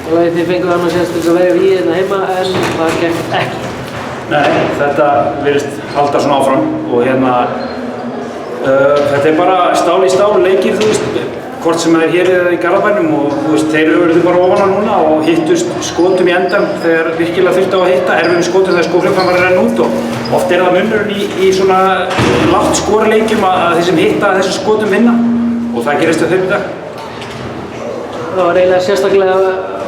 Þið fenguð annars til að verja víð hérna heima en það gekk ekki. Nei, þetta virðist halda svona áfram og þetta bara stál í stál leikir, þú veist, hvort sem hér eða í Garðabænum og þú veist, þeir eru bara ofan á núna og hittust skotum í endan þegar virkilega þurfti á að hitta, erfiðum skotum þegar skóflöfan var að renna út og oft það munurinn í svona lágt skorleikjum að þeir sem hitta þessum skotum vinna og það gerist á þeim í dag. Það var eiginlega sérstaklega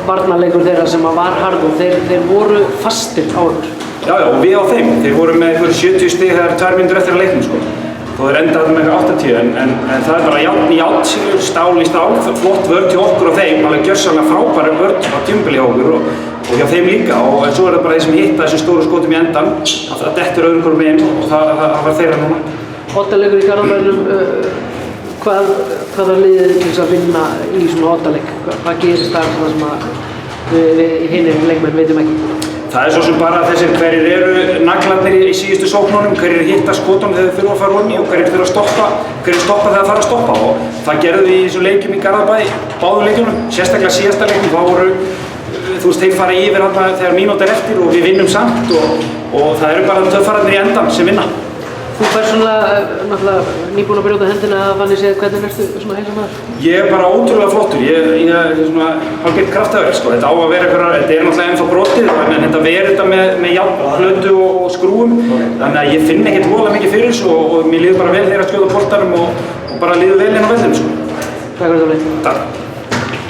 varnarleikur þeirra sem var harður, þeir voru fastir á ykkur. Já, og við á þeim, þeir voru með 70 stig þegar 2 mínútur eftir að leiknum sko. Þó þeir endaði með 80 en það er bara járn í járn, stál í stál, flott vörn til okkur og þeim, alveg gjörsamlega frábæri vörn á tímabili hjá okkur og hjá þeim líka og svo er það bara þeir sem hitta þessum stóru skotum í endan að það dettur öðrum hvorum meginn og það var þeirra núna. Oddalegur í Garðabænum, hvaða liðið til þess að vinna í svona oddaleik? Hvað gerist þar sem að við hinir leikmenn veitum ekki? Það er svo sem bara þessir hverjir eru naglarnir í síðustu sóknunum, hverjir hitta skotunum þegar þeir þurfa að fara onni og hverjir þurfa að stoppa, hverjir stoppa þegar það þarf að stoppa og það gerðum við í þessum leikjum í Garðabæ, báðum leikjunum, sérstaklega síðasta leikjum, þá voru, þú veist, þeir fara yfir þarna þegar mínúta er eftir og við vinnum samt og það eru bara töffararnir í endan sem vinna. Þú persónulega, náttúrulega nýbúinn að brjóta hendina að vanni séð hvernig ertu svona heilsamaður? Ég er bara ótrúlega flottur, ég er svona hálfgeitt kraftaður sko, þetta á að vera einhverjar, þetta er náttúrulega ennþá brotið en þetta verður þetta með járnplötu og skrúum þannig að ég finn ekkert voðalega mikið fyrir þessu og mér líður bara vel þegar að skjóta boltanum og bara líður vel inn á vellinum sko. Takk fyrir það. Takk.